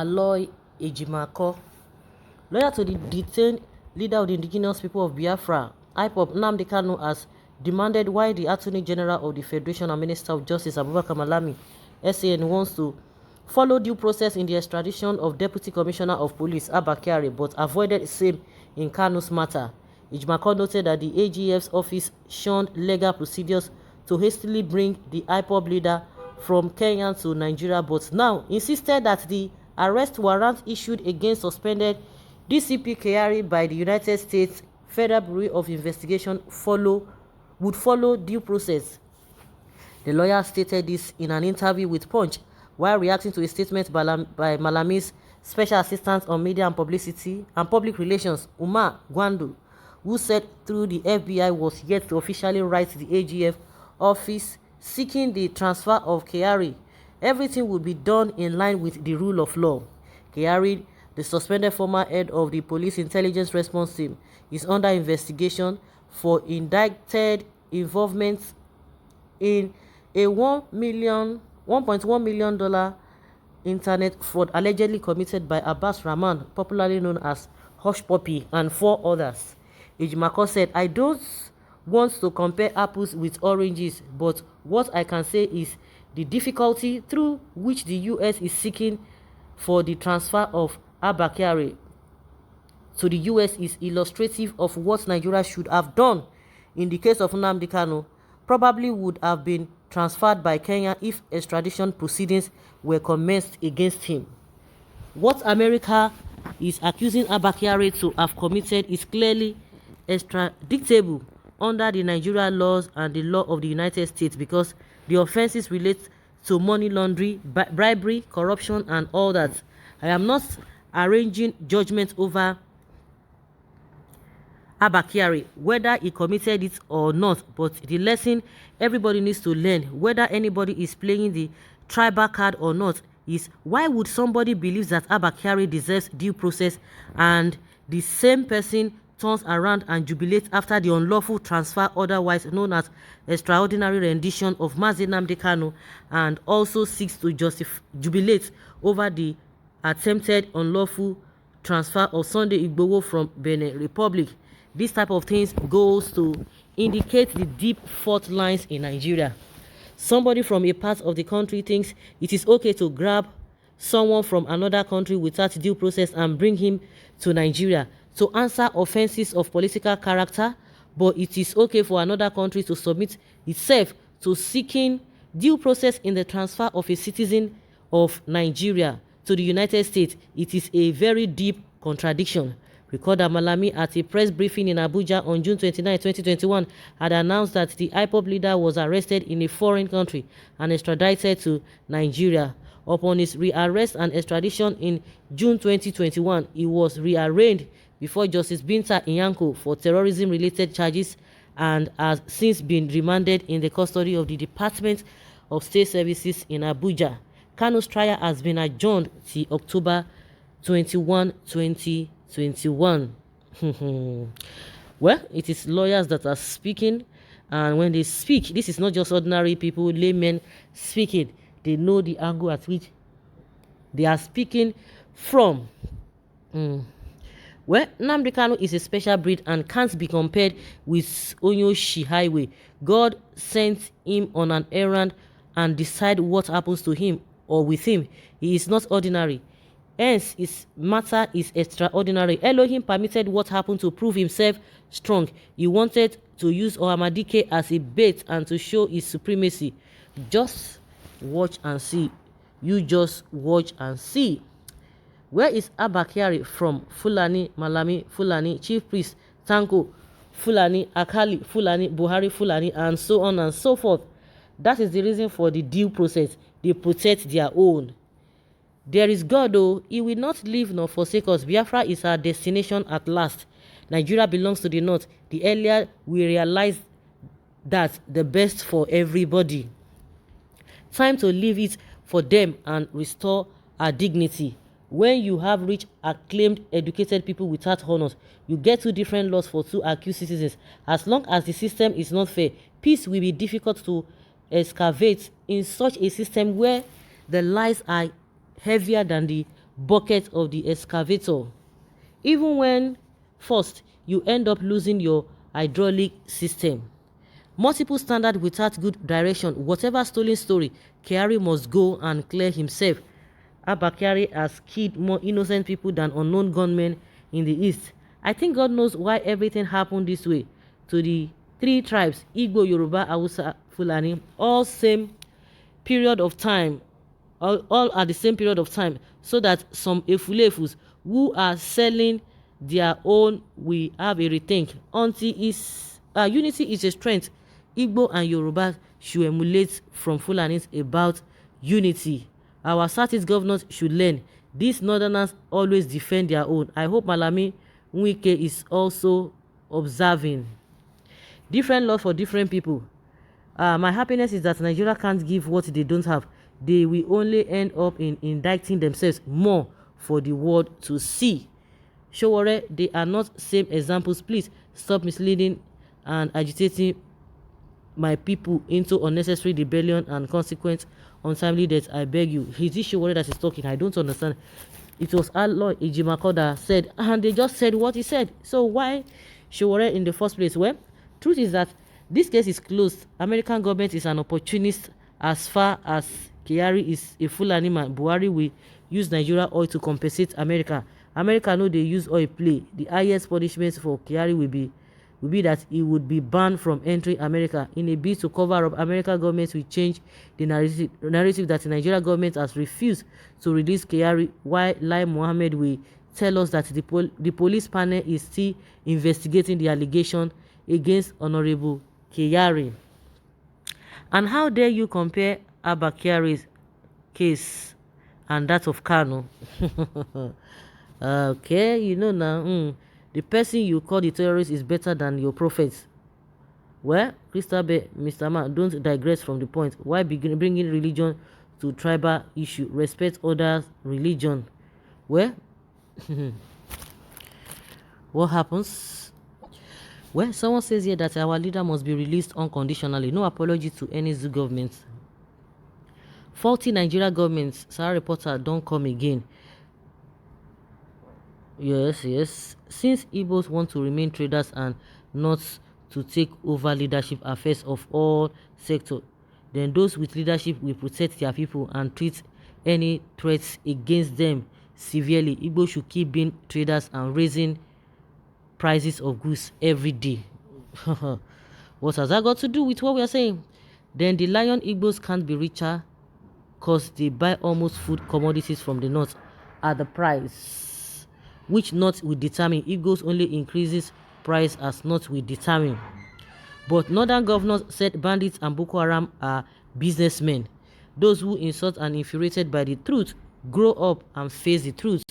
Aloy Ejimako, lawyer to the detained leader of the indigenous people of Biafra, IPOB Nnamdi Kanu, has demanded why the Attorney General of the Federation and Minister of Justice Abubakar Malami SAN wants to follow due process in the extradition of Deputy Commissioner of Police Abba Kyari'S, but avoided same in Kanu's matter. Ejimako noted that the AGF's office shunned legal procedures to hastily bring the IPOB leader from Kenya to Nigeria, but now insisted that the arrest warrant issued against suspended DCP Kyari'S by the United States Federal Bureau of Investigation would follow due process. The lawyer stated this in an interview with Punch while reacting to a statement by Malami's Special Assistant on Media and Publicity and Public Relations, Umar Gwandu, who said through the FBI was yet to officially write the AGF office seeking the transfer of Kyari'S. Everything would be done in line with the rule of law. Kyari'S, the suspended former head of the Police Intelligence Response Team, is under investigation for indicted involvement in a $1.1 million internet fraud allegedly committed by Abbas Rahman, popularly known as Hush Puppy, and 4 others. Ejimako said, "I don't want to compare apples with oranges, but what I can say is the difficulty through which the U.S. is seeking for the transfer of Abba Kyari'S to the U.S. is illustrative of what Nigeria should have done in the case of Nnamdi Kanu. Probably would have been transferred by Kenya if extradition proceedings were commenced against him. What America is accusing Abba Kyari'S to have committed is clearly extradictable under the Nigerian laws and the law of the United States because the offenses relate to money laundering, bribery, corruption, and all that. I am not arranging judgment over Abba Kyari'S, whether he committed it or not, but the lesson everybody needs to learn, whether anybody is playing the tribal card or not, is why would somebody believe that Abba Kyari'S deserves due process and the same person turns around and jubilates after the unlawful transfer, otherwise known as extraordinary rendition, of Nnamdi Kanu, and also seeks to jubilate over the attempted unlawful transfer of Sunday Igboho from Benin Republic. This type of things goes to indicate the deep fault lines in Nigeria. Somebody from a part of the country thinks it is okay to grab someone from another country without due process and bring him to Nigeria to answer offenses of political character, but it is okay for another country to submit itself to seeking due process in the transfer of a citizen of Nigeria to the United States. It is a very deep contradiction. Recall that Malami, at a press briefing in Abuja on June 29, 2021, had announced that the IPOB leader was arrested in a foreign country and extradited to Nigeria. Upon his rearrest and extradition in June 2021, he was rearraigned before Justice Binta Iyanko for terrorism-related charges and has since been remanded in the custody of the Department of State Services in Abuja. Kanu's trial has been adjourned till October 21, 2021. Well, it is lawyers that are speaking, and when they speak, this is not just ordinary people, laymen speaking. They know the angle at which they are speaking from. Well, Nnamdi Kanu is a special breed and can't be compared with Onyoshi Highway. God sent him on an errand and decide what happens to him or with him. He is not ordinary. Hence, his matter is extraordinary. Elohim permitted what happened to prove himself strong. He wanted to use Ohamadike as a bait and to show his supremacy. Just watch and see. You just watch and see. Where is Abba Kyari'S from? Fulani, Malami, Fulani, Chief Priest, Tanko, Fulani, Akali, Fulani, Buhari, Fulani, and so on and so forth. That is the reason for the due process. They protect their own. There is God, though. He will not leave nor forsake us. Biafra is our destination at last. Nigeria belongs to the north. The earlier we realize that, the best for everybody. Time to leave it for them and restore our dignity. When you have rich, acclaimed, educated people without honors, you get 2 different laws for 2 accused citizens. As long as the system is not fair, peace will be difficult to excavate in such a system where the lies are heavier than the bucket of the excavator. Even when first, you end up losing your hydraulic system. Multiple standard without good direction. Whatever stolen story, Kyari must go and clear himself. Abba Kyari has killed more innocent people than unknown gunmen in the east. I think God knows why everything happened this way. To the three tribes, Igbo, Yoruba, Hausa, Fulani, all same period of time, all at the same period of time, so that some Efulefus who are selling their own will have a rethink. Unity is a strength. Igbo and Yoruba should emulate from Fulanis about unity. Our Southeast governors should learn. These northerners always defend their own. I hope Malami Nwike is also observing. Different laws for different people. My happiness is that Nigeria can't give what they don't have. They will only end up in indicting themselves more for the world to see. Showore, they are not same examples. Please stop misleading and agitating my people into unnecessary rebellion and consequent untimely death. I beg you. Is this Showore that is talking? I don't understand. It was Allah Ejimako that said, and they just said what he said. So why Showore in the first place? Well, truth is that this case is closed. American government is an opportunist as far as Kyari is a Fulani man. Buhari will use Nigeria oil to compensate America. America know they use oil play. The highest punishment for Kyari will be that he would be banned from entering America. In a bid to cover up, American government will change the narrative that the Nigerian government has refused to release Kyari, while Lai Mohammed will tell us that the police panel is still investigating the allegation against Honorable Kyari. And how dare you compare Abba Kyari's case and that of Kanu? Okay, you know now, the person you call the terrorist is better than your prophets. Well, Christabel, Mr. Man, don't digress from the point. Why bringing religion to tribal issue? Respect others' religion. Well, what happens? Well, someone says here that our leader must be released unconditionally. No apology to any zoo government. Faulty Nigeria governments. Sarah reporter, don't come again. Yes. Since Igbos want to remain traders and not to take over leadership affairs of all sectors, then those with leadership will protect their people and treat any threats against them severely. Igbos should keep being traders and raising prices of goods every day. What has that got to do with what we are saying? Then the lion Igbos can't be richer because they buy almost food commodities from the north at the price, which north will determine. Igbos only increases price as north will determine. But northern governors said bandits and Boko Haram are businessmen. Those who insult and infuriated by the truth grow up and face the truth.